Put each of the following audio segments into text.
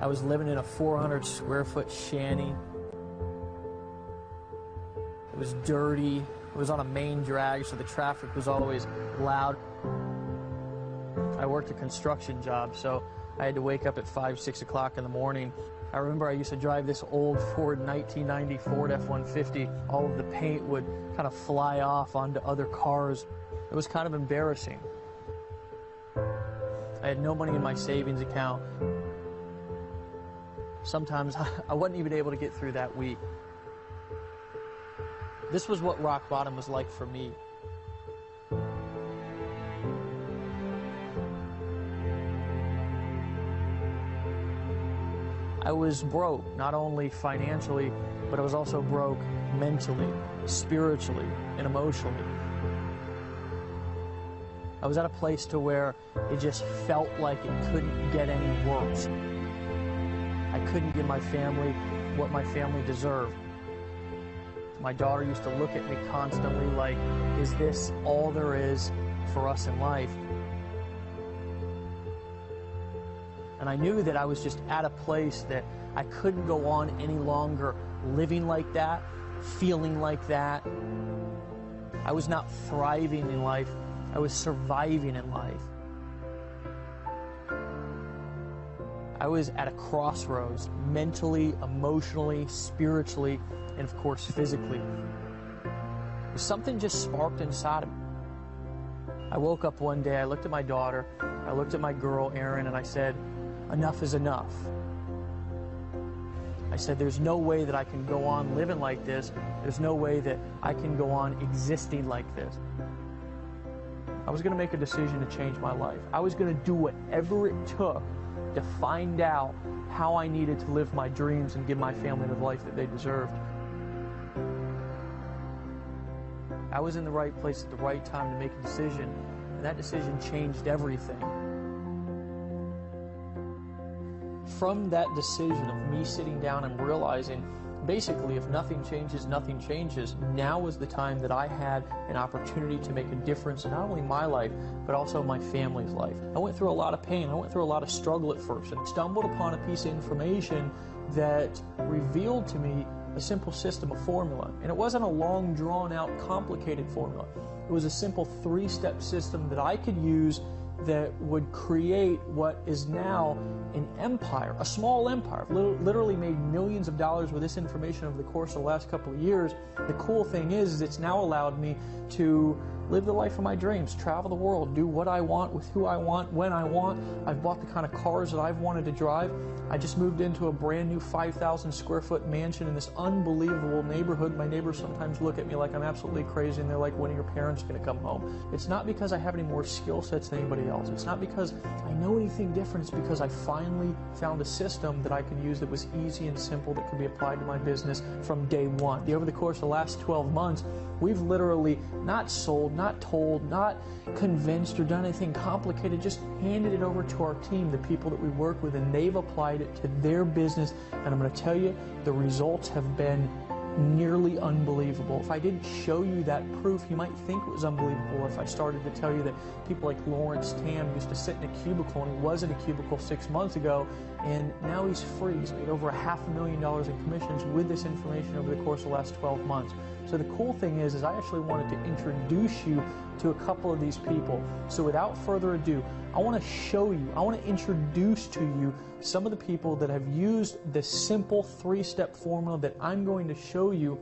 I was living in a 400 square foot shanty. It was dirty. It was on a main drag, so the traffic was always loud. I worked a construction job, so I had to wake up at 5, 6 o'clock in the morning. I remember I used to drive this old Ford 1990 Ford F-150. All of the paint would kind of fly off onto other cars. It was kind of embarrassing. I had no money in my savings account. Sometimes I wasn't even able to get through that week. This was what rock bottom was like for me. I was broke, not only financially, but I was also broke mentally, spiritually, and emotionally. I was at a place to where it just felt like it couldn't get any worse. I couldn't give my family what my family deserved. My daughter used to look at me constantly like, is this all there is for us in life? And I knew that I was just at a place that I couldn't go on any longer living like that, feeling like that. I was not thriving in life, I was surviving in life. I was at a crossroads, mentally, emotionally, spiritually, and of course physically. Something just sparked inside of me. I woke up one day, I looked at my daughter, I looked at my girl, Erin, and I said, enough is enough. I said, there's no way that I can go on living like this. There's no way that I can go on existing like this. I was going to make a decision to change my life. I was going to do whatever it took to find out how I needed to live my dreams and give my family the life that they deserved. I was in the right place at the right time to make a decision, and that decision changed everything. From that decision of me sitting down and realizing, basically, if nothing changes, nothing changes, now was the time that I had an opportunity to make a difference in not only my life, but also my family's life. I went through a lot of pain. I went through a lot of struggle at first, and stumbled upon a piece of information that revealed to me a simple system, a formula. And it wasn't a long, drawn-out, complicated formula. It was a simple 3-step system that I could use that would create what is now an empire, a small empire. I've literally made millions of dollars with this information over the course of the last couple of years. The cool thing is it's now allowed me to live the life of my dreams, travel the world, do what I want with who I want, when I want. I've bought the kind of cars that I've wanted to drive. I just moved into a brand new 5,000 square foot mansion in this unbelievable neighborhood. My neighbors sometimes look at me like I'm absolutely crazy, and they're like, when are your parents going to come home? It's not because I have any more skill sets than anybody else. It's not because I know anything different. It's because I finally found a system that I could use that was easy and simple, that could be applied to my business from day one. Over the course of the last 12 months, we've literally not sold, not told, not convinced or done anything complicated, just handed it over to our team, the people that we work with, and they've applied it to their business. And I'm going to tell you, the results have been nearly unbelievable. If I didn't show you that proof, you might think it was unbelievable if I started to tell you that people like Lawrence Tam used to sit in a cubicle, and he was in a cubicle 6 months ago, and now he's free. He's made over $500,000 in commissions with this information over the course of the last 12 months. So the cool thing is I actually wanted to introduce you to a couple of these people. So without further ado, I want to show you, I want to introduce to you some of the people that have used this simple 3-step formula that I'm going to show you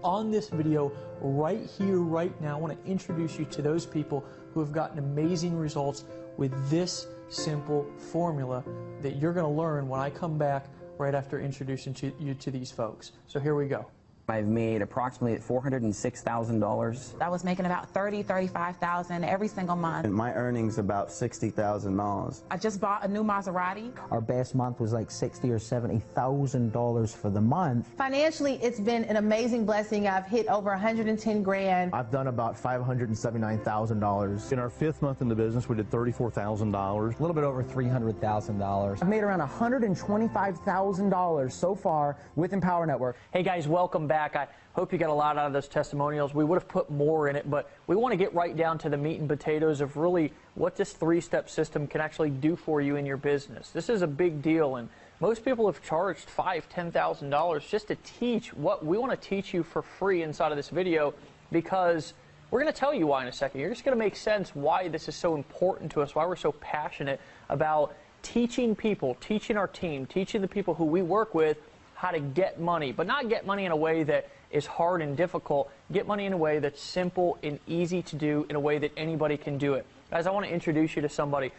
on this video right here, right now. I want to introduce you to those people who have gotten amazing results with this simple formula that you're going to learn when I come back right after introducing you to these folks. So here we go. I've made approximately $406,000. I was making about $30,000, $35,000 every single month. And my earnings about $60,000. I just bought a new Maserati. Our best month was like $60,000 or $70,000 for the month. Financially, it's been an amazing blessing. I've hit over 110 grand. I've done about $579,000. In our 5th month in the business, we did $34,000. A little bit over $300,000. I've made around $125,000 so far with Empower Network. Hey guys, welcome back. back. I hope you got a lot out of those testimonials. We would have put more in it, but we want to get right down to the meat and potatoes of really what this three-step system can actually do for you in your business. This is a big deal, and most people have charged $5,000, $10,000 just to teach what we want to teach you for free inside of this video, because we're going to tell you why in a second. You're just going to make sense why this is so important to us, why we're so passionate about teaching people, teaching our team, teaching the people who we work with how to get money, but not get money in a way that is hard and difficult. Get money in a way that's simple and easy to do, in a way that anybody can do it. Guys, I want to introduce you to somebody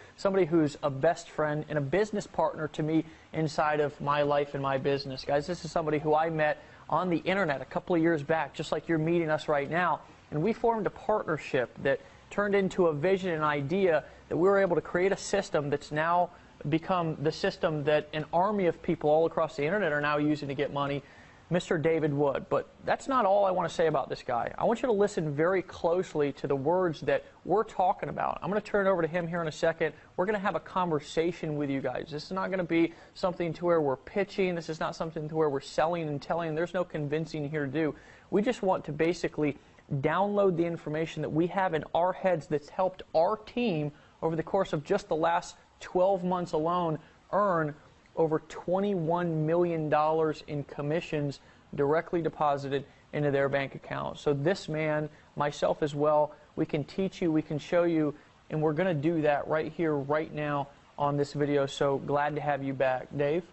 who's a best friend and a business partner to me inside of my life and my business. Guys, this is somebody who I met on the internet a couple of years back, just like you're meeting us right now, and we formed a partnership that turned into a vision and idea that we were able to create a system that's now become the system that an army of people all across the internet are now using to get money, Mr. David Wood. But that's not all I want to say about this guy. I want you to listen very closely to the words that we're talking about. I'm going to turn it over to him here in a second. We're going to have a conversation with you guys. This is not going to be something to where we're pitching. This is not something to where we're selling and telling. There's no convincing here to do. We just want to basically download the information that we have in our heads that's helped our team over the course of just the last 12 months alone earn over $21 million in commissions directly deposited into their bank account. So this man, myself as well, we can teach you, we can show you, and we're going to do that right here, right now on this video. So glad to have you back. Dave?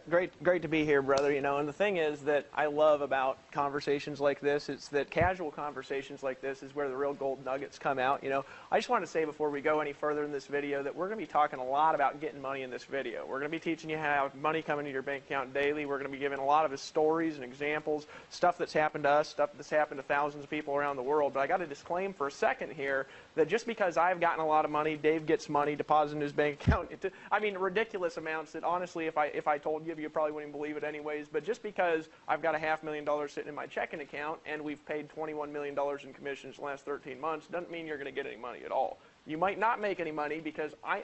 Great to be here, brother. You know, and the thing is that I love about conversations like this, it's that casual conversations like this is where the real gold nuggets come out. You know, I just want to say before we go any further in this video that we're going to be talking a lot about getting money in this video. We're going to be teaching you how to have money coming into your bank account daily. We're going to be giving a lot of his stories and examples, stuff that's happened to us, stuff that's happened to thousands of people around the world. But I got to disclaim for a second here that just because I've gotten a lot of money, Dave gets money deposited in his bank account. I mean, ridiculous amounts that honestly, if I told you, you probably wouldn't believe it anyways. But just because I've got a $500,000 sitting in my checking account and we've paid $21 million in commissions the last 13 months doesn't mean you're going to get any money at all. You might not make any money because I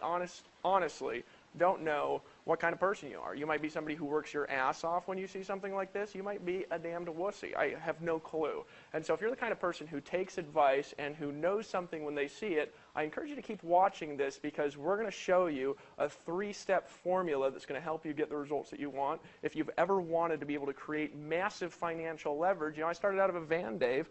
honestly don't know what kind of person you are. You might be somebody who works your ass off when you see something like this. You might be a damned wussy. I have no clue. And so if you're the kind of person who takes advice and who knows something when they see it, I encourage you to keep watching this, because we're going to show you a three-step formula that's going to help you get the results that you want. If you've ever wanted to be able to create massive financial leverage, you know, I started out of a van, Dave,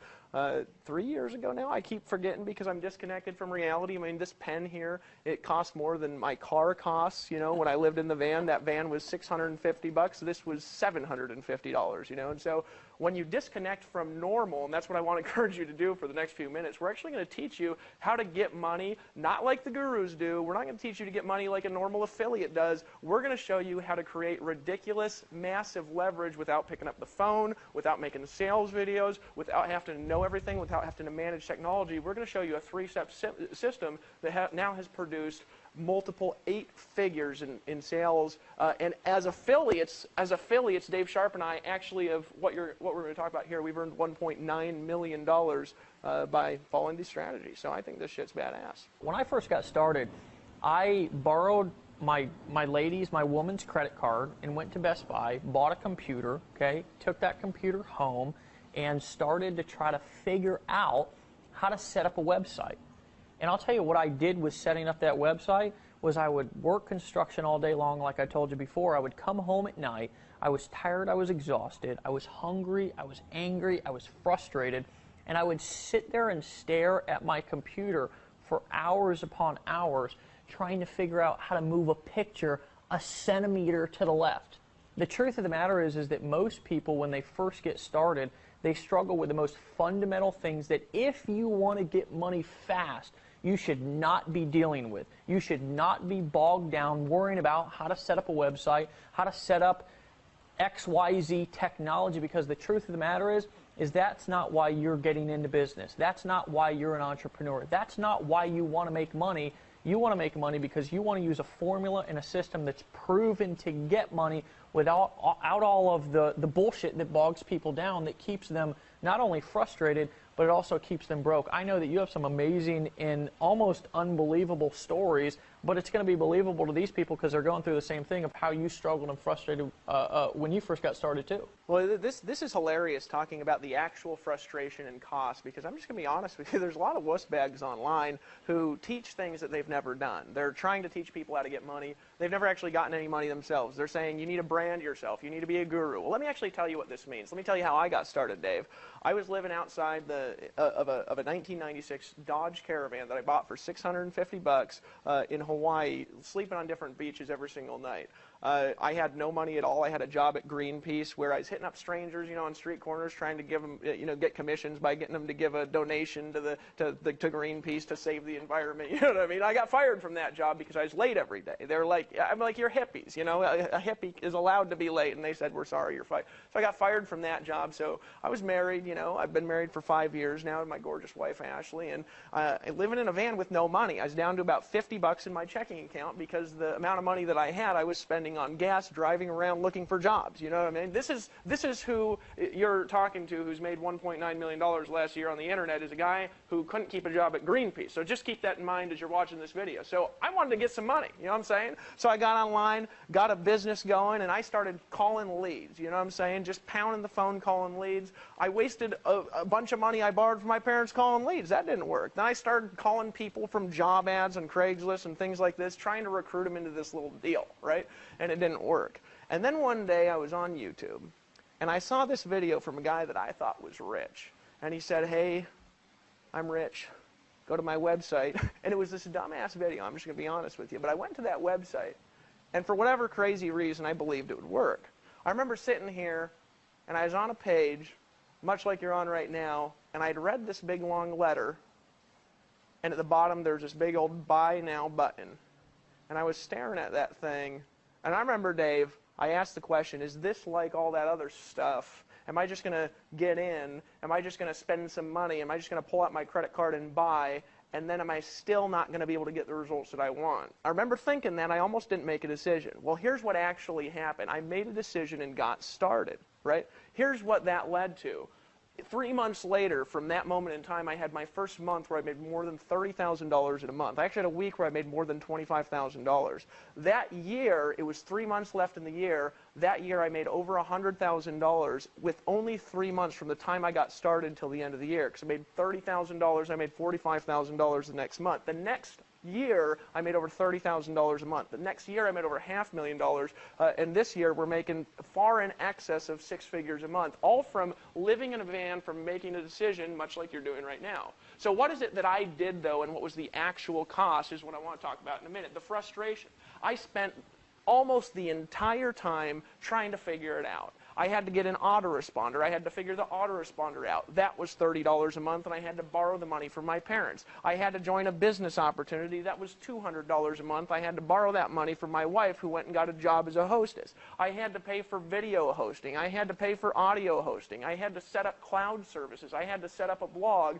3 years ago now. I keep forgetting because I'm disconnected from reality. I mean, this pen here, it costs more than my car costs. You know, when I lived in the van, that van was $650. This was $750, you know. And so when you disconnect from normal, and that's what I want to encourage you to do for the next few minutes, we're actually going to teach you how to get money, not like the gurus do. We're not going to teach you to get money like a normal affiliate does. We're going to show you how to create ridiculous, massive leverage without picking up the phone, without making sales videos, without having to know everything, without having to manage technology. We're going to show you a three-step system that now has produced multiple 8 figures in sales, and as affiliates, Dave Sharp and I actually have what we're going to talk about here. We've earned $1.9 million by following these strategies. So I think this shit's badass. When I first got started, I borrowed my woman's credit card and went to Best Buy, bought a computer, okay, took that computer home, and started to try to figure out how to set up a website. And I'll tell you what I did with setting up that website was I would work construction all day long, like I told you before. I would come home at night. I was tired. I was exhausted. I was hungry. I was angry. I was frustrated. And I would sit there and stare at my computer for hours upon hours trying to figure out how to move a picture a centimeter to the left. The truth of the matter is that most people, when they first get started, they struggle with the most fundamental things that if you want to get money fast, you should not be dealing with. You should not be bogged down worrying about how to set up a website, how to set up XYZ technology, because the truth of the matter is that's not why you're getting into business. That's not why you're an entrepreneur. That's not why you want to make money. You want to make money because you want to use a formula and a system that's proven to get money without all of the bullshit that bogs people down, that keeps them not only frustrated, but it also keeps them broke. I know that you have some amazing and almost unbelievable stories but it's going to be believable to these people because they're going through the same thing of how you struggled and frustrated when you first got started too. Well, this is hilarious talking about the actual frustration and cost, because I'm just going to be honest with you, there's a lot of wuss bags online who teach things that they've never done. They're trying to teach people how to get money. They've never actually gotten any money themselves. They're saying you need to brand yourself. You need to be a guru. Well, let me actually tell you what this means. Let me tell you how I got started, Dave. I was living outside of a 1996 Dodge Caravan that I bought for $650 in Hawaii, sleeping on different beaches every single night. I had no money at all. I had a job at Greenpeace where I was hitting up strangers, on street corners, trying to give them, get commissions by getting them to give a donation to Greenpeace to save the environment. You know what I mean? I got fired from that job because I was late every day. They're like, I'm like, you're hippies. A hippie is allowed to be late, and they said, we're sorry, you're fired. So I got fired from that job. So I was married. I've been married for 5 years now with my gorgeous wife Ashley, and living in a van with no money. I was down to about $50 in my checking account because the amount of money that I had, I was spending on gas, driving around looking for jobs. You know what I mean? This is who you're talking to, who's made $1.9 million last year on the internet, is a guy who couldn't keep a job at Greenpeace. So just keep that in mind as you're watching this video. So I wanted to get some money, you know what I'm saying? So I got online, got a business going, and I started calling leads, you know what I'm saying? Just pounding the phone, calling leads. I wasted a bunch of money I borrowed from my parents calling leads. That didn't work. Then I started calling people from job ads on Craigslist and things like this, trying to recruit them into this little deal, right? And it didn't work. And then one day I was on YouTube, and I saw this video from a guy that I thought was rich. And he said, hey, I'm rich. Go to my website. And it was this dumbass video, I'm just going to be honest with you. But I went to that website, and for whatever crazy reason, I believed it would work. I remember sitting here, and I was on a page, much like you're on right now, and I'd read this big long letter, and at the bottom there's this big old buy now button. And I was staring at that thing, and I remember, Dave, I asked the question, is this like all that other stuff? Am I just going to get in? Am I just going to spend some money? Am I just going to pull out my credit card and buy? And then am I still not going to be able to get the results that I want? I remember thinking that. I almost didn't make a decision. Well, here's what actually happened. I made a decision and got started, right? Here's what that led to. 3 months later, from that moment in time, I had my first month where I made more than $30,000 in a month. I actually had a week where I made more than $25,000. That year, it was 3 months left in the year. That year, I made over $100,000 with only 3 months from the time I got started until the end of the year. Because I made $30,000, I made $45,000 the next month. The next year, I made over $30,000 a month. The next year, I made over $500,000, and this year, we're making far in excess of 6 figures a month, all from living in a van, from making a decision, much like you're doing right now. So what is it that I did, though, and what was the actual cost is what I want to talk about in a minute. The frustration. I spent almost the entire time trying to figure it out. I had to get an autoresponder. I had to figure the autoresponder out. That was $30 a month, and I had to borrow the money from my parents. I had to join a business opportunity. That was $200 a month. I had to borrow that money from my wife, who went and got a job as a hostess. I had to pay for video hosting. I had to pay for audio hosting. I had to set up cloud services. I had to set up a blog.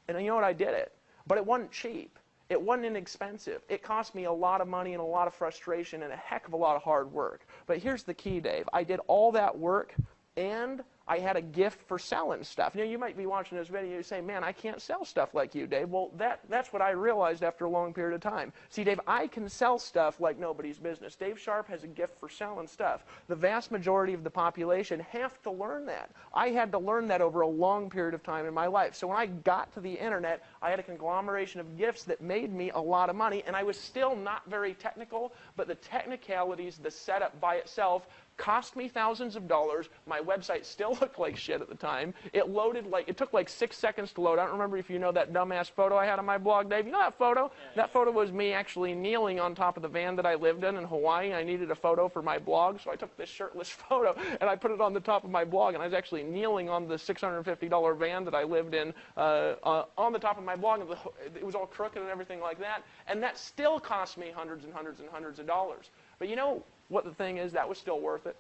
And you know what? I did it. But it wasn't cheap. It wasn't inexpensive. It cost me a lot of money and a lot of frustration and a heck of a lot of hard work. But here's the key, Dave. I did all that work, and I had a gift for selling stuff. You might be watching this video and you say, man, I can't sell stuff like you, Dave. Well, that's what I realized after a long period of time. See, Dave, I can sell stuff like nobody's business. Dave Sharp has a gift for selling stuff. The vast majority of the population have to learn that. I had to learn that over a long period of time in my life. So when I got to the internet, I had a conglomeration of gifts that made me a lot of money, and I was still not very technical, but the technicalities, the setup by itself, cost me thousands of dollars. My website still looked like shit at the time. It took like 6 seconds to load. I don't remember if you know that dumbass photo I had on my blog, Dave. You know that photo? Yeah. That photo was me actually kneeling on top of the van that I lived in Hawaii. I needed a photo for my blog, so I took this shirtless photo and I put it on the top of my blog, and I was actually kneeling on the $650 van that I lived in on the top of my blog. And it was all crooked and everything like that, and that still cost me hundreds and hundreds and hundreds of dollars. But you know what the thing is? That was still worth it.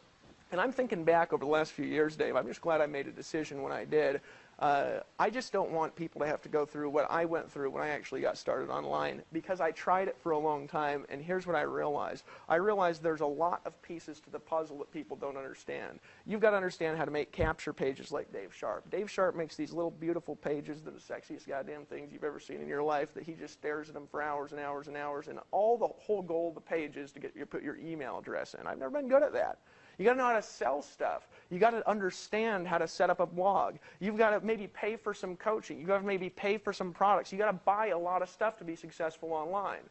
And I'm thinking back over the last few years, Dave, I'm just glad I made a decision when I did. I just don't want people to have to go through what I went through when I actually got started online, because I tried it for a long time, and here's what I realized. I realized there's a lot of pieces to the puzzle that people don't understand. You've got to understand how to make capture pages like Dave Sharp. Dave Sharp makes these little beautiful pages that are the sexiest goddamn things you've ever seen in your life, that he just stares at them for hours and hours and hours, and the whole goal of the page is to get you put your email address in. I've never been good at that. You got to know how to sell stuff. You got to understand how to set up a blog. You've got to maybe pay for some coaching. You got to maybe pay for some products. You got to buy a lot of stuff to be successful online.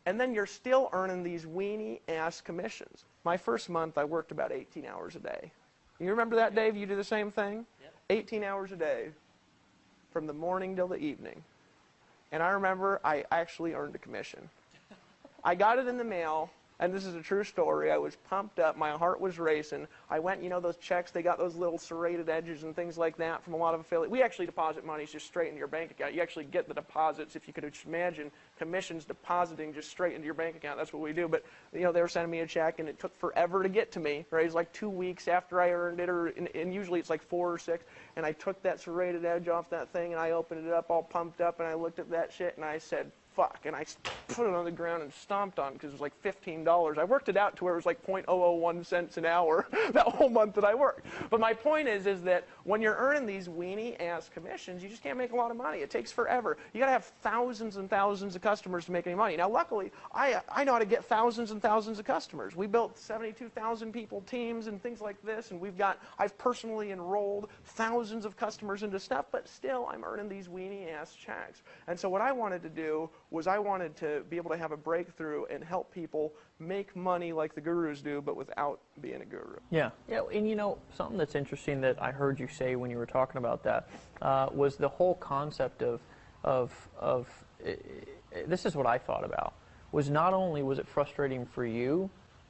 And then you're still earning these weenie-ass commissions. My first month, I worked about 18 hours a day. You remember that, Dave? You do the same thing? Yep. 18 hours a day from the morning till the evening. And I remember I actually earned a commission. I got it in the mail. And this is a true story. I was pumped up. My heart was racing. I went, you know, those checks, they got those little serrated edges and things like that from a lot of affiliates. We actually deposit money just straight into your bank account. You actually get the deposits, if you could imagine, commissions depositing just straight into your bank account. That's what we do. But, you know, they were sending me a check, and it took forever to get to me. Right? It was like 2 weeks after I earned it, and usually it's like 4 or 6. And I took that serrated edge off that thing, and I opened it up all pumped up, and I looked at that shit, and I said, fuck, and I put it on the ground and stomped on it because it was like $15. I worked it out to where it was like 0.001 cents an hour that whole month that I worked. But my point is that when you're earning these weenie-ass commissions, you just can't make a lot of money. It takes forever. You got to have thousands and thousands of customers to make any money. Now, luckily, I know how to get thousands and thousands of customers. We built 72,000 people teams and things like this, and I've personally enrolled thousands of customers into stuff, but still, I'm earning these weenie-ass checks. And so what I wanted to do was I wanted to be able to have a breakthrough and help people make money like the gurus do, but without being a guru. Yeah, and you know, something that's interesting that I heard you say when you were talking about that was the whole concept of this is what I thought about, was not only was it frustrating for you,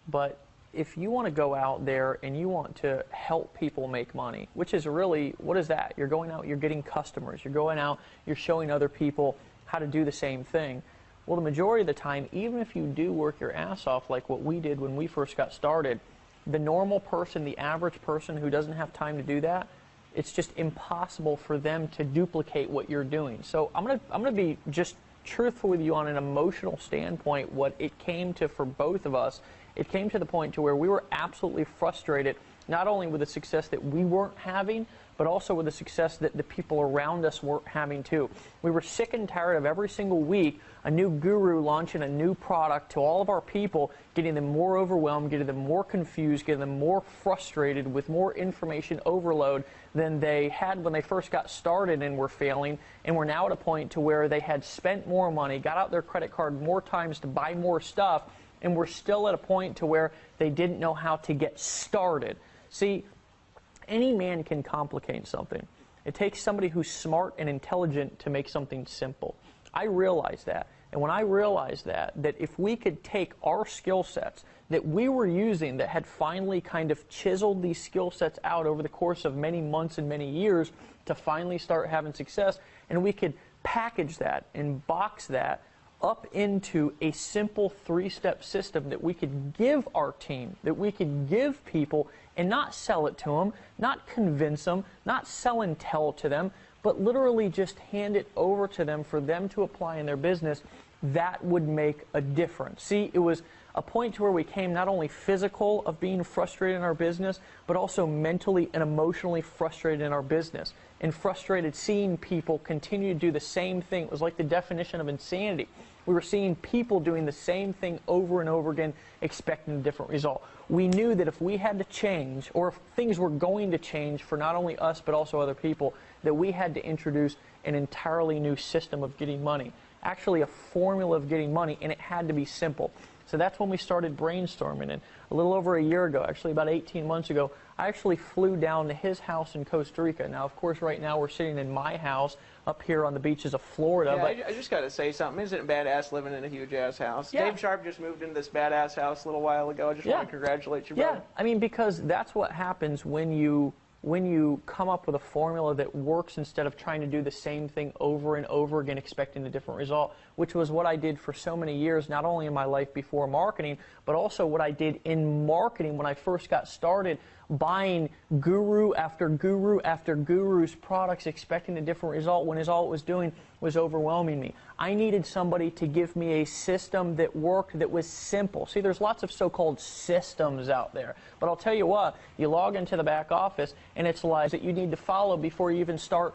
but if you want to go out there and you want to help people make money, which is really, what is that? You're going out, you're getting customers, you're going out, you're showing other people how to do the same thing. Well, the majority of the time, even if you do work your ass off like what we did when we first got started, the normal person, the average person who doesn't have time to do that, it's just impossible for them to duplicate what you're doing. So I'm gonna be just truthful with you on an emotional standpoint. What it came to for both of us, it came to the point to where we were absolutely frustrated, not only with the success that we weren't having, but also with the success that the people around us weren't having too. We were sick and tired of every single week a new guru launching a new product to all of our people, getting them more overwhelmed, getting them more confused, getting them more frustrated with more information overload than they had when they first got started and were failing, and we're now at a point to where they had spent more money, got out their credit card more times to buy more stuff, and we're still at a point to where they didn't know how to get started. See, any man can complicate something. It takes somebody who's smart and intelligent to make something simple. I realized that. And when I realized that if we could take our skill sets that we were using that had finally kind of chiseled these skill sets out over the course of many months and many years to finally start having success, and we could package that and box that up into a simple 3-step system that we could give our team, that we could give people, and not sell it to them, not convince them, not sell and tell to them, but literally just hand it over to them for them to apply in their business, that would make a difference. See, it was a point to where we came not only physical of being frustrated in our business, but also mentally and emotionally frustrated in our business, and frustrated seeing people continue to do the same thing. It was like the definition of insanity. We were seeing people doing the same thing over and over again, expecting a different result. We knew that if we had to change, or if things were going to change for not only us but also other people, that we had to introduce an entirely new system of getting money, actually a formula of getting money, and it had to be simple. So that's when we started brainstorming. And a little over a year ago, actually about 18 months ago, I actually flew down to his house in Costa Rica. Now, of course, right now we're sitting in my house up here on the beaches of Florida. Yeah, but I just got to say something. Isn't it badass living in a huge-ass house? Yeah. Dave Sharp just moved into this badass house a little while ago. I just want to congratulate you, brother. Yeah, I mean, because that's what happens when you when you come up with a formula that works instead of trying to do the same thing over and over again expecting a different result, which was what I did for so many years, not only in my life before marketing, but also what I did in marketing when I first got started, buying guru after guru after guru's products expecting a different result when all it was doing was overwhelming me. I needed somebody to give me a system that worked, that was simple. See, there's lots of so-called systems out there, but I'll tell you what, you log into the back office and it's lies that you need to follow before you even start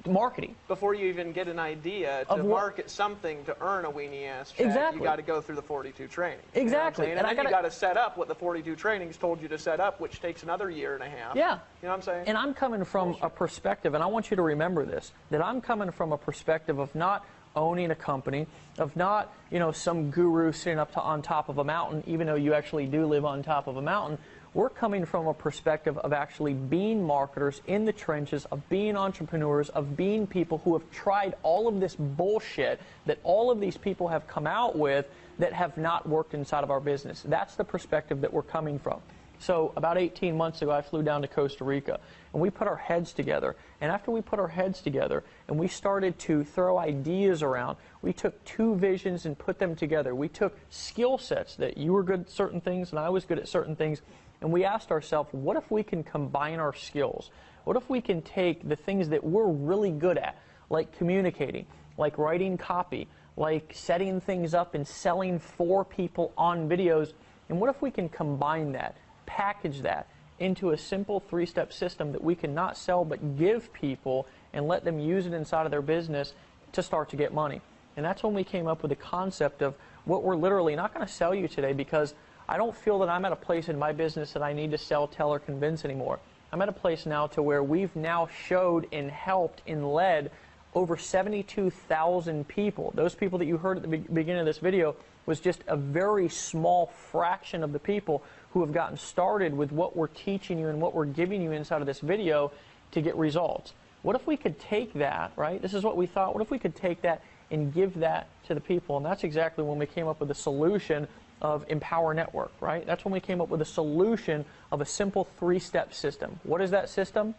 marketing. Before you even get an idea to market something to earn a weenie-ass check, exactly. You got to go through the 42 training. Exactly. You know and then you got to set up what the 42 trainings told you to set up, which takes another year and a half. Yeah. You know what I'm saying? And I'm coming from a perspective, and I want you to remember this, that I'm coming from a perspective of not owning a company, of not, you know, some guru sitting on top of a mountain, even though you actually do live on top of a mountain. We're coming from a perspective of actually being marketers in the trenches, of being entrepreneurs, of being people who have tried all of this bullshit that all of these people have come out with that have not worked inside of our business. That's the perspective that we're coming from. So about 18 months ago, I flew down to Costa Rica, and we put our heads together. And after we put our heads together and we started to throw ideas around, we took two visions and put them together. We took skill sets that you were good at certain things and I was good at certain things, and we asked ourselves, what if we can combine our skills? What if we can take the things that we're really good at, like communicating, like writing copy, like setting things up and selling for people on videos, and what if we can combine that, package that into a simple three-step system that we can not sell but give people and let them use it inside of their business to start to get money? And that's when we came up with the concept of what we're literally not going to sell you today, because I don't feel that I'm at a place in my business that I need to sell, tell, or convince anymore. I'm at a place now to where we've now showed and helped and led over 72,000 people. Those people that you heard at the beginning of this video was just a very small fraction of the people who have gotten started with what we're teaching you and what we're giving you inside of this video to get results. What if we could take that, right? This is what we thought. What if we could take that and give that to the people? And that's exactly when we came up with the solution of Empower Network, right? That's when we came up with a solution of a simple three-step system. What is that system?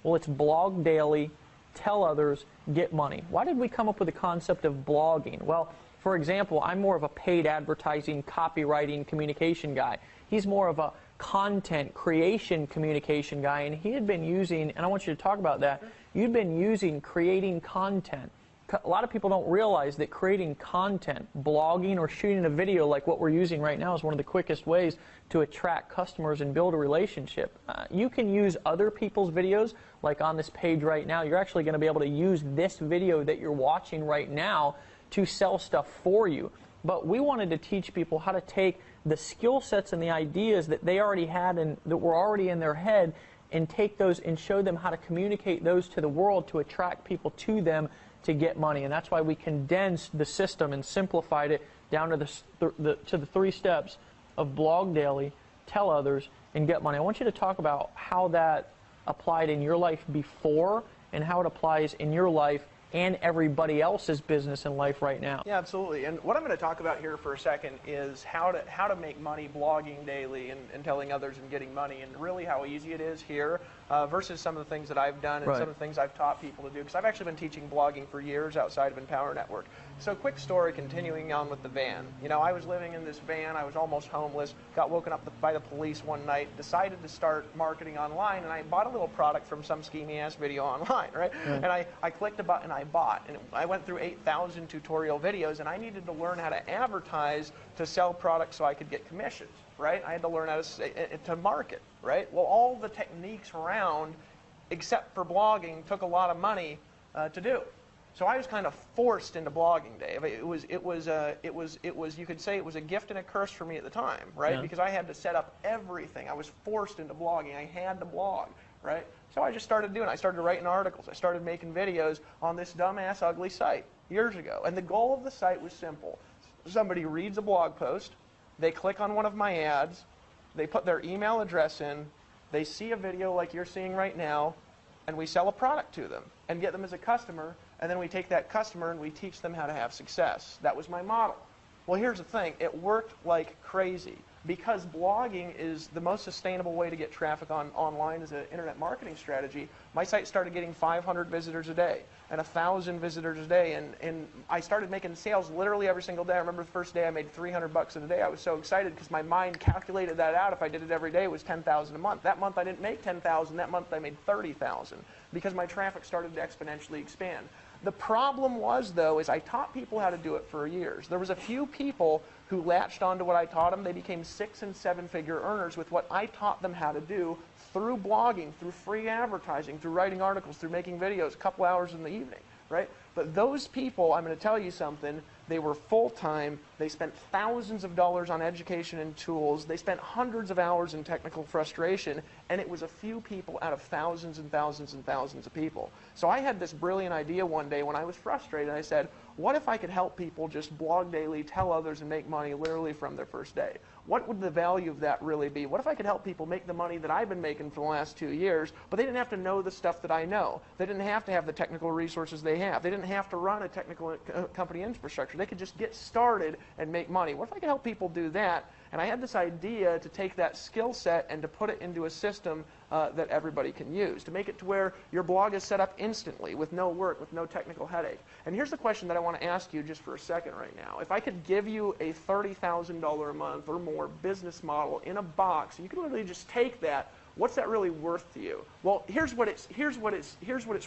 Well, it's blog daily, tell others, get money. Why did we come up with the concept of blogging? Well, for example, I'm more of a paid advertising, copywriting, communication guy. He's more of a content creation communication guy, and he had been using, and I want you to talk about that, you'd been using creating content. A lot of people don't realize that creating content, blogging or shooting a video like what we're using right now is one of the quickest ways to attract customers and build a relationship. You can use other people's videos, like on this page right now. You're actually going to be able to use this video that you're watching right now to sell stuff for you. But we wanted to teach people how to take the skill sets and the ideas that they already had and that were already in their head and take those and show them how to communicate those to the world to attract people to them to get money. And that's why we condensed the system and simplified it down to the three steps of blog daily, tell others, and get money. I want you to talk about how that applied in your life before and how it applies in your life and everybody else's business and life right now. Yeah, absolutely. And what I'm going to talk about here for a second is how to make money blogging daily and telling others and getting money, and really how easy it is here versus some of the things that I've done and some of the things I've taught people to do, because I've actually been teaching blogging for years outside of Empower Network. So quick story, continuing on with the van. You know, I was living in this van, I was almost homeless, got woken up by the police one night, decided to start marketing online, and I bought a little product from some schemy ass video online, right? And I clicked a button, I bought, and I went through 8,000 tutorial videos, and I needed to learn how to advertise to sell products so I could get commissions, right? I had to learn how to market, right? Well, all the techniques around, except for blogging, took a lot of money to do. So I was kind of forced into blogging, Dave. It was, you could say it was a gift and a curse for me at the time, right? Because I had to set up everything. I was forced into blogging. I had to blog, right? So I just started doing it. I started writing articles. I started making videos on this dumbass, ugly site years ago. And the goal of the site was simple. Somebody reads a blog post, they click on one of my ads, they put their email address in, they see a video like you're seeing right now, and we sell a product to them and get them as a customer, and then we take that customer and we teach them how to have success. That was my model. Well, here's the thing. It worked like crazy. because blogging is the most sustainable way to get traffic online as an internet marketing strategy, my site started getting 500 visitors a day and 1,000 visitors a day, and I started making sales literally every single day. I remember the first day I made $300 in a day. I was so excited because my mind calculated that out. If I did it every day, it was $10,000 a month. That month I didn't make $10,000. That month I made $30,000 because my traffic started to exponentially expand. The problem was, though, is I taught people how to do it for years. There was a few people who latched onto what I taught them. They became 6- and 7-figure earners with what I taught them how to do through blogging, through free advertising, through writing articles, through making videos, a couple hours in the evening, right? But those people, I'm going to tell you something, they were full-time, they spent thousands of dollars on education and tools, they spent hundreds of hours in technical frustration, and it was a few people out of thousands and thousands and thousands of people. So I had this brilliant idea one day when I was frustrated. I said, what if I could help people just blog daily, tell others, and make money literally from their first day? What would the value of that really be? What if I could help people make the money that I've been making for the last 2 years, but they didn't have to know the stuff that I know. They didn't have to have the technical resources they have. They didn't have to run a technical company infrastructure. They could just get started and make money. What if I could help people do that? And I had this idea to take that skill set and to put it into a system that everybody can use, to make it to where your blog is set up instantly with no work, with no technical headache. And here's the question that I want to ask you just for a second right now. If I could give you a $30,000 a month or more business model in a box, and you could literally just take that, what's that really worth to you? Well, here's what it's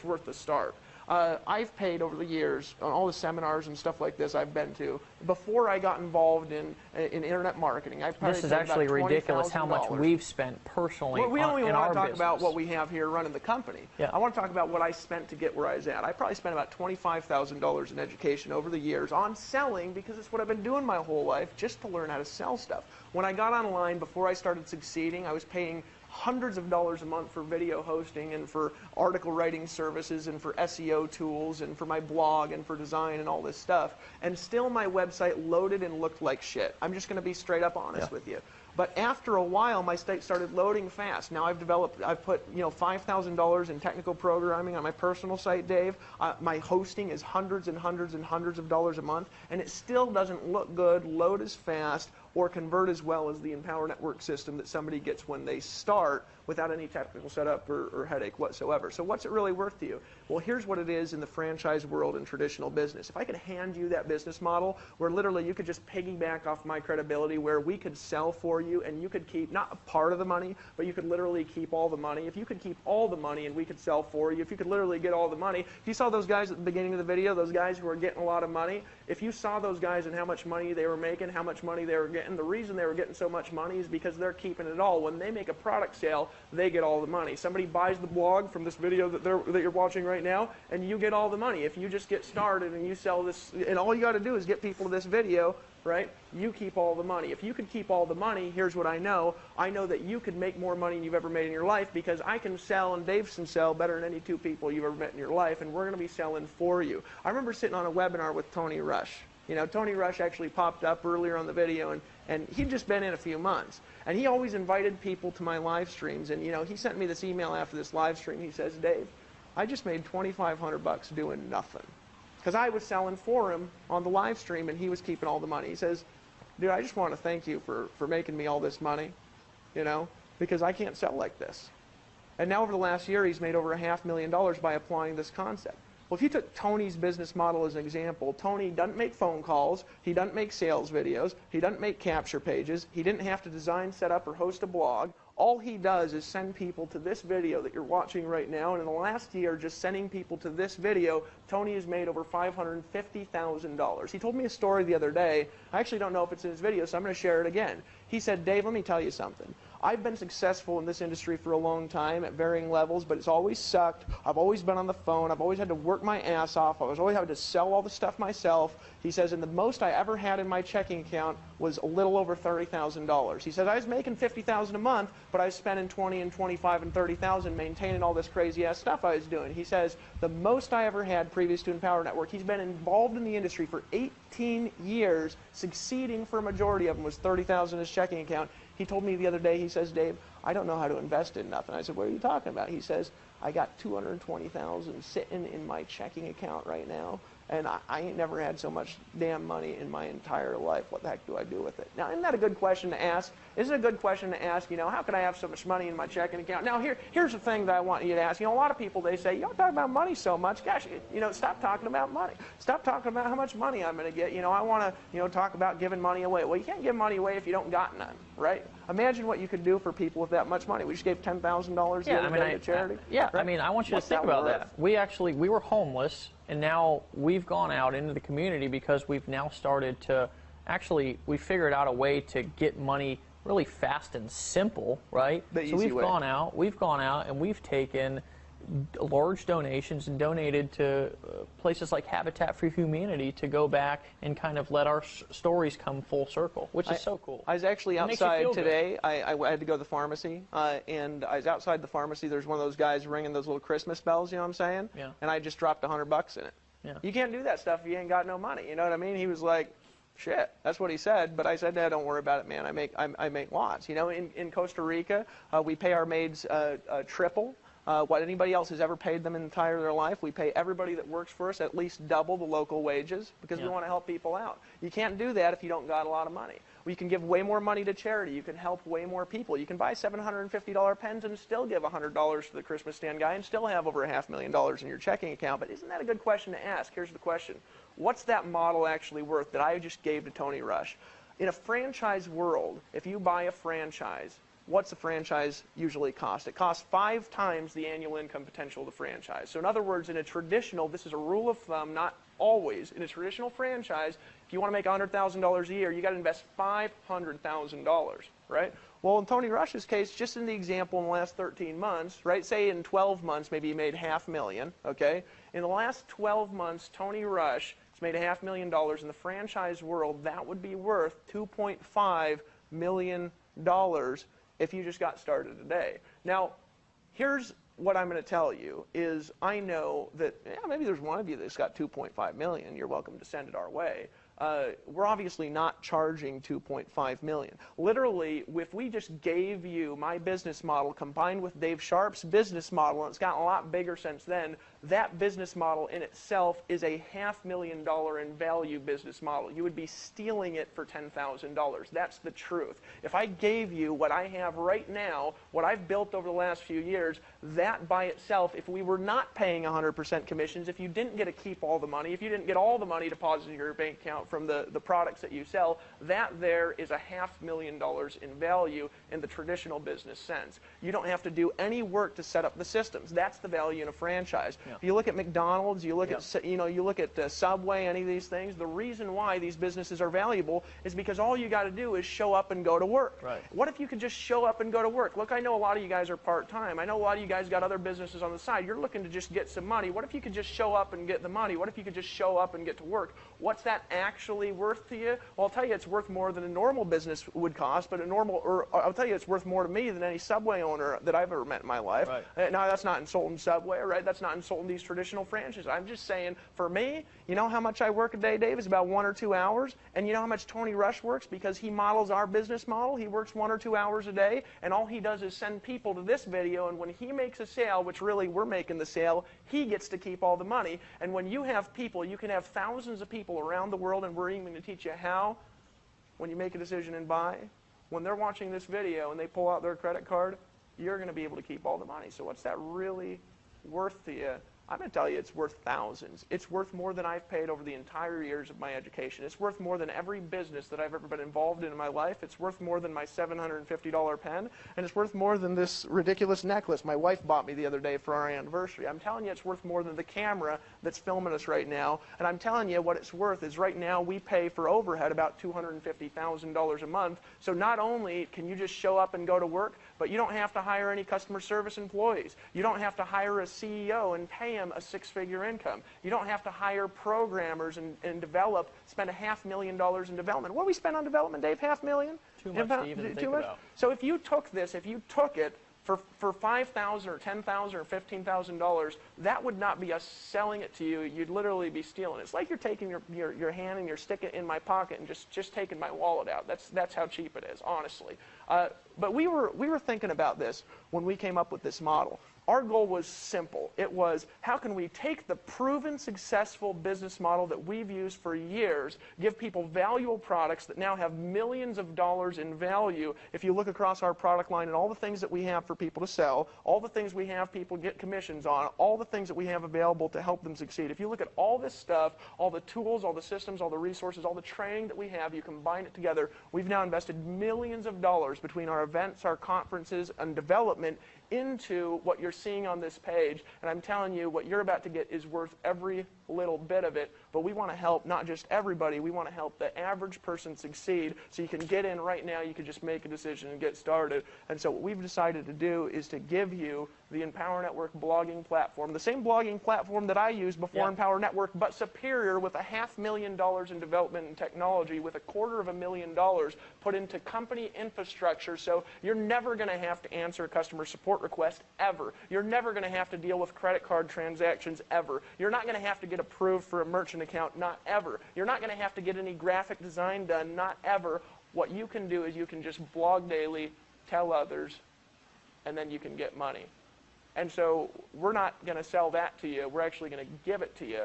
worth to start. I've paid over the years on all the seminars and stuff like this I've been to. Before I got involved in internet marketing, I probably This is paid actually about ridiculous how much $20,000. we've spent personally We don't even in want our to talk business. about what we have here running the company. Yeah. I want to talk about what I spent to get where I was at. I probably spent about $25,000 in education over the years on selling because it's what I've been doing my whole life, just to learn how to sell stuff. When I got online, before I started succeeding, I was paying hundreds of dollars a month for video hosting and for article writing services and for SEO tools and for my blog and for design and all this stuff. And still my website loaded and looked like shit. I'm just going to be straight up honest with you. But after a while, my site started loading fast. Now I've put $5,000 in technical programming on my personal site, Dave. My hosting is hundreds and hundreds and hundreds of dollars a month, and it still doesn't look good, load as fast, or convert as well as the Empower Network system that somebody gets when they start without any technical setup or headache whatsoever. So what's it really worth to you? Well, here's what it is in the franchise world and traditional business. If I could hand you that business model where literally you could just piggyback off my credibility, where we could sell for you and you could keep not a part of the money, but you could literally keep all the money. If you could keep all the money and we could sell for you, if you could literally get all the money. If you saw those guys at the beginning of the video, those guys who are getting a lot of money, if you saw those guys and how much money they were making, how much money they were getting, the reason they were getting so much money is because they're keeping it all. When they make a product sale, they get all the money. Somebody buys the blog from this video that you're watching right now, and you get all the money. If you just get started and you sell this, and all you got to do is get people to this video, right? You keep all the money. If you could keep all the money, here's what I know. I know that you could make more money than you've ever made in your life, because I can sell and Dave can sell better than any two people you've ever met in your life, and we're going to be selling for you. I remember sitting on a webinar with Tony Rush. Tony Rush actually popped up earlier on the video, and he'd just been in a few months. And he always invited people to my live streams. And, he sent me this email after this live stream. He says, Dave, I just made $2,500 doing nothing. Because I was selling for him on the live stream, and he was keeping all the money. He says, dude, I just want to thank you for making me all this money, because I can't sell like this. And now over the last year, he's made over $500,000 by applying this concept. Well, if you took Tony's business model as an example, Tony doesn't make phone calls, he doesn't make sales videos, he doesn't make capture pages, he didn't have to design, set up, or host a blog. All he does is send people to this video that you're watching right now, and in the last year, just sending people to this video, Tony has made over $550,000. He told me a story the other day. I actually don't know if it's in his video, so I'm going to share it again. He said, Dave, let me tell you something. I've been successful in this industry for a long time at varying levels, but it's always sucked. I've always been on the phone. I've always had to work my ass off. I was always having to sell all the stuff myself. He says, and the most I ever had in my checking account was a little over $30,000. He says, I was making $50,000 a month, but I was spending $20,000 and $25,000 and $30,000 maintaining all this crazy ass stuff I was doing. He says, the most I ever had previous to Empower Network, he's been involved in the industry for 18 years, succeeding for a majority of them, was $30,000 in his checking account. He told me the other day, he says, Dave, I don't know how to invest in nothing. I said, what are you talking about? He says, I got $220,000 sitting in my checking account right now, and I ain't never had so much damn money in my entire life. What the heck do I do with it? Now, isn't that a good question to ask? Isn't it a good question to ask, you know, how can I have so much money in my checking account? Now, here's the thing that I want you to ask. You know, a lot of people, they say, you don't talk about money so much. Gosh, you know, stop talking about money. Stop talking about how much money I'm going to get. You know, I want to, you know, talk about giving money away. Well, you can't give money away if you don't got none, right? Imagine what you could do for people with that much money. We just gave $10,000 the other day to charity. I mean, I want you to think about that. We were homeless, and now we've gone out into the community because we've now started to, we figured out a way to get money really fast and simple, right? So we've gone out and we've taken large donations and donated to places like Habitat for Humanity to go back and kind of let our stories come full circle, which is so cool. I was actually outside today. I had to go to the pharmacy, and I was outside the pharmacy. There's one of those guys ringing those little Christmas bells, you know what I'm saying? Yeah. And I just dropped $100 in it. Yeah. You can't do that stuff if you ain't got no money, you know what I mean? He was like, shit, that's what he said, but I said, Dad, don't worry about it, man. I make lots. You know, in Costa Rica, we pay our maids triple what anybody else has ever paid them in their life. We pay everybody that works for us at least double the local wages because we want to help people out. You can't do that if you don't got a lot of money. You can give way more money to charity. You can help way more people. You can buy $750 pens and still give $100 to the Christmas stand guy and still have over $500,000 in your checking account. But isn't that a good question to ask? Here's the question. What's that model actually worth that I just gave to Tony Rush? In a franchise world, if you buy a franchise, what's the franchise usually cost? It costs 5 times the annual income potential of the franchise. So in other words, in a traditional, this is a rule of thumb, not always, in a traditional franchise, if you want to make $100,000 a year, you got to invest $500,000, right? Well, in Tony Rush's case, just in the example in the last 13 months, right, say in 12 months, maybe he made $500,000, okay? In the last 12 months, Tony Rush has made $500,000 in the franchise world. That would be worth $2.5 million if you just got started today. Now, here's what I'm going to tell you is I know that maybe there's one of you that's got $2.5 million. You're welcome to send it our way. We're obviously not charging $2.5 million. Literally, if we just gave you my business model combined with Dave Sharp's business model, and it's gotten a lot bigger since then, that business model in itself is a $500,000 in value business model. You would be stealing it for $10,000. That's the truth. If I gave you what I have right now, what I've built over the last few years, that by itself, if we were not paying 100% commissions, if you didn't get to keep all the money, if you didn't get all the money deposited in your bank account from the products that you sell, that there is a $500,000 in value in the traditional business sense. You don't have to do any work to set up the systems. That's the value in a franchise. Yeah. If you look at McDonald's, you look at you look at Subway, any of these things. The reason why these businesses are valuable is because all you got to do is show up and go to work. Right. What if you could just show up and go to work? Look, I know a lot of you guys are part-time. I know a lot of you guys got other businesses on the side. You're looking to just get some money. What if you could just show up and get the money? What if you could just show up and get to work? What's that actually worth to you? Well, I'll tell you it's worth more than a normal business would cost, but I'll tell you it's worth more to me than any Subway owner that I've ever met in my life. Right. Now, that's not insulting Subway, right? That's not insulting these traditional franchises. I'm just saying, for me, you know how much I work a day, Dave? It's about 1 or 2 hours. And you know how much Tony Rush works? Because he models our business model. He works 1 or 2 hours a day, and all he does is send people to this video, and when he makes a sale, which really we're making the sale, he gets to keep all the money. And when you have people, you can have thousands of people around the world, and we're even going to teach you how, when you make a decision and buy, when they're watching this video and they pull out their credit card, you're going to be able to keep all the money. So what's that really worth to you? I'm going to tell you it's worth thousands. It's worth more than I've paid over the entire years of my education. It's worth more than every business that I've ever been involved in my life. It's worth more than my $750 pen, and it's worth more than this ridiculous necklace my wife bought me the other day for our anniversary. I'm telling you it's worth more than the camera that's filming us right now, and I'm telling you what it's worth is right now we pay for overhead about $250,000 a month, so not only can you just show up and go to work, but you don't have to hire any customer service employees. You don't have to hire a CEO and pay him a 6-figure income. You don't have to hire programmers and spend $500,000 in development. What do we spend on development, Dave? $500,000? Too much to even think about. So if you took this, if you took it for $5,000 or $10,000 or $15,000, that would not be us selling it to you. You'd literally be stealing it. It's like you're taking your hand and you're sticking it in my pocket and just taking my wallet out. That's how cheap it is, honestly. But we were thinking about this when we came up with this model. Our goal was simple. It was, how can we take the proven successful business model that we've used for years, give people valuable products that now have millions of dollars in value. If you look across our product line and all the things that we have for people to sell, all the things we have people get commissions on, all the things that we have available to help them succeed. If you look at all this stuff, all the tools, all the systems, all the resources, all the training that we have, you combine it together, we've now invested millions of dollars between our events, our conferences, and development into what you're seeing on this page. And I'm telling you, what you're about to get is worth every little bit of it. But we want to help not just everybody, we want to help the average person succeed. So you can get in right now, you can just make a decision and get started. And so what we've decided to do is to give you the Empower Network blogging platform, the same blogging platform that I used before Empower Network, but superior, with $500,000 in development and technology, with $250,000 put into company infrastructure. So you're never going to have to answer a customer support request ever. You're never going to have to deal with credit card transactions ever. You're not going to have to get approved for a merchant account, not ever. You're not going to have to get any graphic design done, not ever. What you can do is you can just blog daily, tell others, and then you can get money. And so we're not going to sell that to you. We're actually going to give it to you,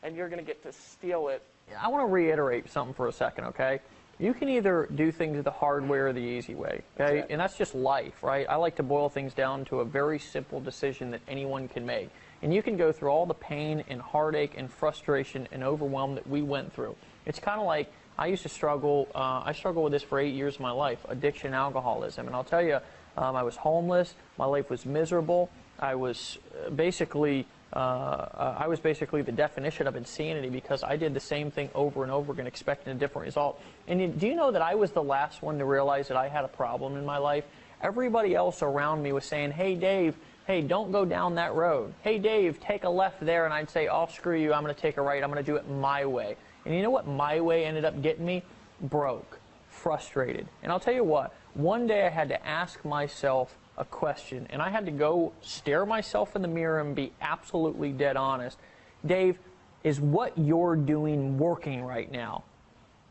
and you're going to get to steal it. I want to reiterate something for a second, okay? You can either do things the hard way or the easy way, okay? Exactly. And that's just life, right? I like to boil things down to a very simple decision that anyone can make. And you can go through all the pain and heartache and frustration and overwhelm that we went through. It's kind of like I used to struggle. I struggled with this for 8 years of my life, addiction, alcoholism. And I'll tell you, I was homeless. My life was miserable. I was basically the definition of insanity, because I did the same thing over and over again, expecting a different result. And do you know that I was the last one to realize that I had a problem in my life? Everybody else around me was saying, hey, Dave, hey, don't go down that road. Hey, Dave, take a left there. And I'd say, oh, screw you. I'm going to take a right. I'm going to do it my way. And you know what my way ended up getting me? Broke, frustrated. And I'll tell you what, one day I had to ask myself a question, and I had to go stare myself in the mirror and be absolutely dead honest. Dave, is what you're doing working right now?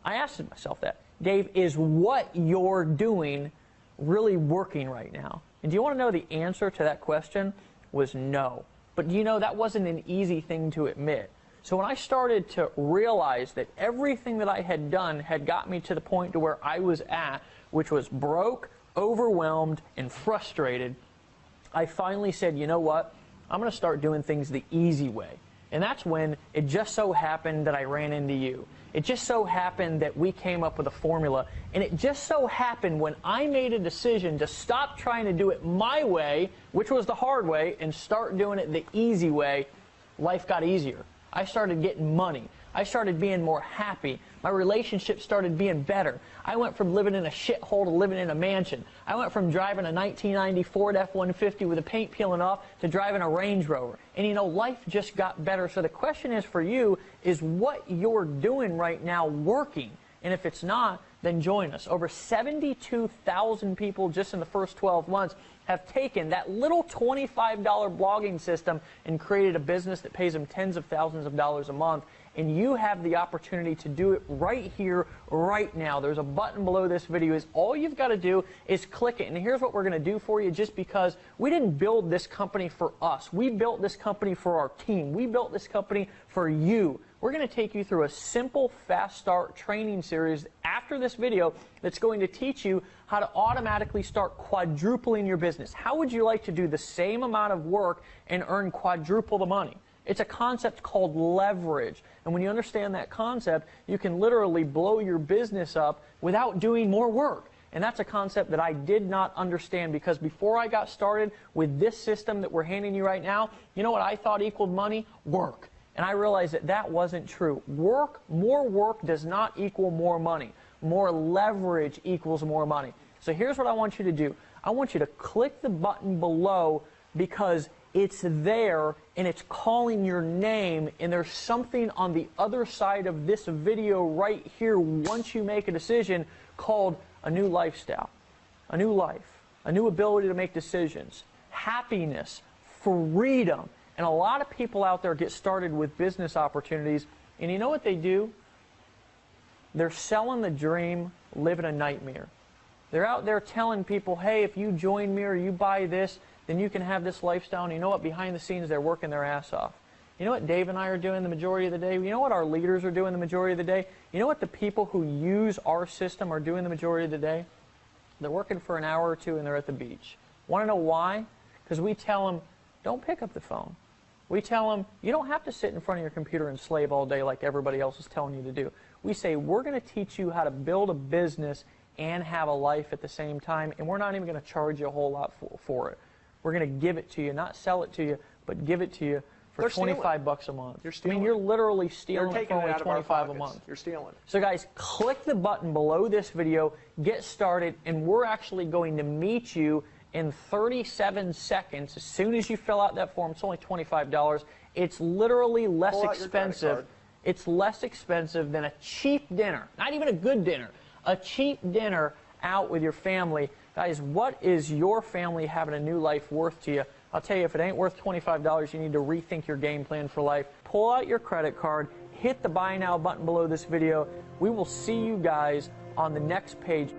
I asked myself that. Dave, is what you're doing really working right now? And do you want to know the answer to that question was no. But you know, that wasn't an easy thing to admit. So when I started to realize that everything that I had done had got me to the point to where I was at, which was broke, overwhelmed, and frustrated, I finally said, you know what? I'm going to start doing things the easy way. And that's when it just so happened that I ran into you. It just so happened that we came up with a formula. And it just so happened when I made a decision to stop trying to do it my way, which was the hard way, and start doing it the easy way, life got easier. I started getting money. I started being more happy. My relationship started being better. I went from living in a shithole to living in a mansion. I went from driving a 1990 Ford F-150 with the paint peeling off to driving a Range Rover. And you know, life just got better. So the question is for you, is what you're doing right now working? And if it's not, then join us. Over 72,000 people just in the first 12 months have taken that little $25 blogging system and created a business that pays them tens of thousands of dollars a month. And you have the opportunity to do it right here, right now. There's a button below this video. All you've got to do is click it. And here's what we're going to do for you, just because we didn't build this company for us. We built this company for our team. We built this company for you. We're going to take you through a simple fast start training series after this video that's going to teach you how to automatically start quadrupling your business. How would you like to do the same amount of work and earn quadruple the money? It's a concept called leverage. And when you understand that concept, you can literally blow your business up without doing more work. And that's a concept that I did not understand, because before I got started with this system that we're handing you right now, you know what I thought equaled money? Work. And I realized that that wasn't true. More work does not equal more money. More leverage equals more money. So here's what I want you to do. I want you to click the button below, because it's there and it's calling your name, and there's something on the other side of this video right here once you make a decision called a new lifestyle, a new life, a new ability to make decisions, happiness, freedom. And a lot of people out there get started with business opportunities, and you know what they do? They're selling the dream, living a nightmare. They're out there telling people, hey, if you join me or you buy this, then you can have this lifestyle. And you know what? Behind the scenes, they're working their ass off. You know what Dave and I are doing the majority of the day? You know what our leaders are doing the majority of the day? You know what the people who use our system are doing the majority of the day? They're working for an hour or two and they're at the beach. Want to know why? Because we tell them, don't pick up the phone. We tell them, you don't have to sit in front of your computer and slave all day like everybody else is telling you to do. We say, we're going to teach you how to build a business and have a life at the same time, and we're not even going to charge you a whole lot for it. We're going to give it to you, not sell it to you, but give it to you for $25 a month. You're stealing. I mean, you're literally stealing it for only $25 a month. You're stealing. So guys, click the button below this video, get started, and we're actually going to meet you in 37 seconds. As soon as you fill out that form, it's only $25. It's literally less expensive. It's less expensive than a cheap dinner, not even a good dinner, a cheap dinner out with your family. Guys, what is your family having a new life worth to you? I'll tell you, if it ain't worth $25, you need to rethink your game plan for life. Pull out your credit card, hit the buy now button below this video. We will see you guys on the next page.